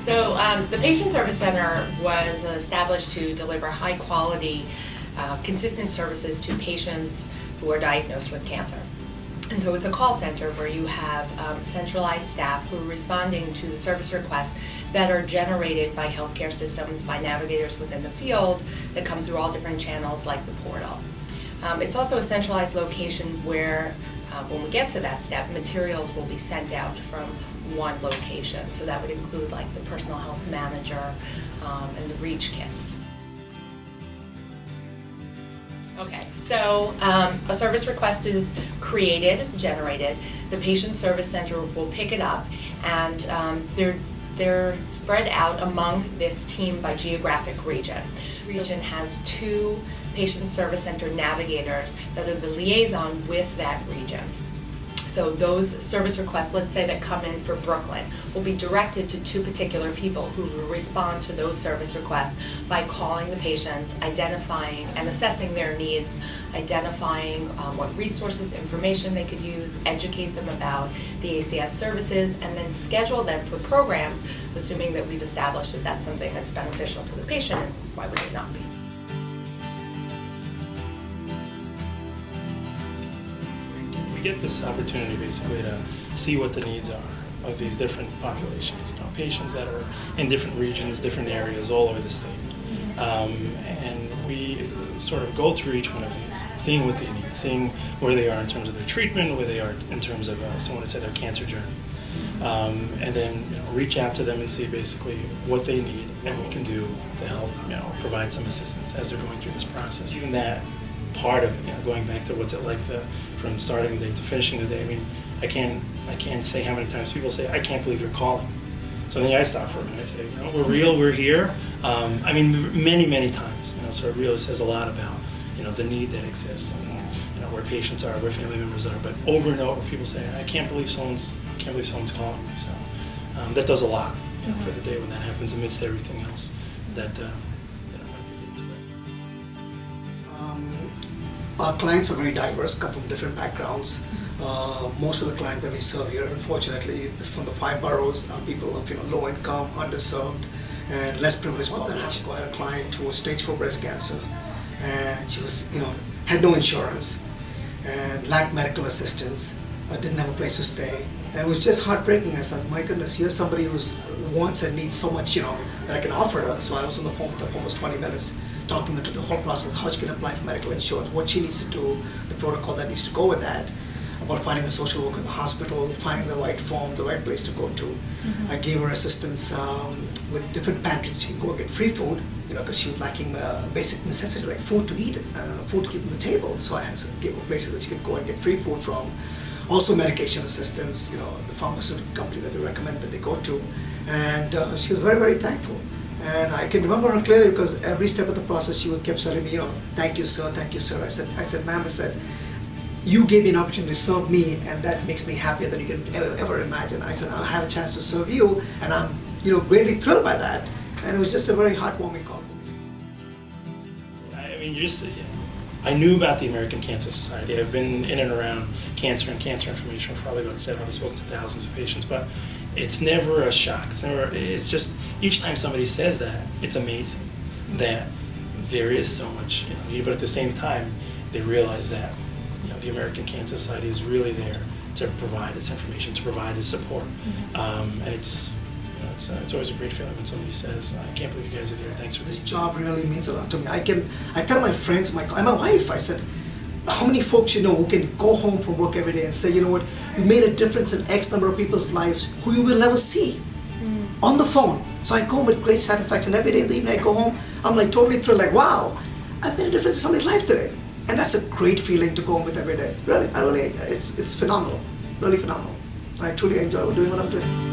So the Patient Service Center was established to deliver high-quality, consistent services to patients who are diagnosed with cancer. And so it's a call center where you have centralized staff who are responding to the service requests that are generated by healthcare systems, by navigators within the field that come through all different channels like the portal. It's also a centralized location where when we get to that step, materials will be sent out from one location. So that would include like the personal health manager and the REACH kits. Okay, so a service request is created, generated. The Patient Service Center will pick it up, and they're spread out among this team by geographic region. Each region has 2 Patient Service Center navigators that are the liaison with that region. So those service requests, let's say that come in for Brooklyn, will be directed to 2 particular people who will respond to those service requests by calling the patients, identifying and assessing their needs, identifying what resources, information they could use, educate them about the ACS services, and then schedule them for programs, assuming that we've established that that's something that's beneficial to the patient, and why would it not be? We get this opportunity basically to see what the needs are of these different populations, patients that are in different regions, different areas all over the state. And we sort of go through each one of these, seeing what they need, seeing where they are in terms of their treatment, where they are in terms of someone would say their cancer journey. And then reach out to them and see basically what they need and what we can do to help provide some assistance as they're going through this process. Even that part of it, going back to what's it like from starting the day to finishing the day. I mean, I can't say how many times people say, I can't believe you're calling. So then I stop for a minute and I say, we're real, we're here. I mean, many times. So it really says a lot about the need that exists and where patients are, where family members are. But over and over, people say, I can't believe someone's calling me. So that does a lot for the day when that happens amidst everything else that. Our clients are very diverse, come from different backgrounds. Most of the clients that we serve here, unfortunately, from the 5 boroughs, are people of low income, underserved, and less privileged population. I had a client who was stage 4 breast cancer, and she was, had no insurance, and lacked medical assistance, didn't have a place to stay, and it was just heartbreaking. I said, my goodness, here's somebody who wants and needs so much, that I can offer her. So I was on the phone with her for almost 20 minutes. Talking her through the whole process, how she can apply for medical insurance, what she needs to do, the protocol that needs to go with that, about finding a social worker in the hospital, finding the right form, the right place to go to. I gave her assistance with different pantries. She could go and get free food, because she was lacking basic necessity like food to eat and food to keep on the table. So I gave her places that she could go and get free food from. Also medication assistance, the pharmaceutical company that we recommend that they go to. And she was very thankful. And I can remember her clearly because every step of the process she kept telling me, thank you sir, thank you sir. I said, ma'am, you gave me an opportunity to serve me, and that makes me happier than you can ever imagine. I said, I'll have a chance to serve you, and I'm greatly thrilled by that. And it was just a very heartwarming call for me. I mean, I knew about the American Cancer Society. I've been in and around cancer and cancer information for probably about 70, spoken to thousands of patients, but it's never a shock. It's just, each time somebody says that, it's amazing that there is so much need, but at the same time, they realize that the American Cancer Society is really there to provide this information, to provide this support, and it's always a great feeling when somebody says, I can't believe you guys are there, thanks for this job really means a lot to me. I tell my friends, my wife, I said, how many folks who can go home from work every day and say, you know what, you made a difference in X number of people's lives who you will never see on the phone. So I go home with great satisfaction. Every day in the evening I go home, I'm like totally thrilled, like, wow, I've made a difference in somebody's life today. And that's a great feeling to go home with every day. Really, it's phenomenal, really phenomenal. I truly enjoy doing what I'm doing.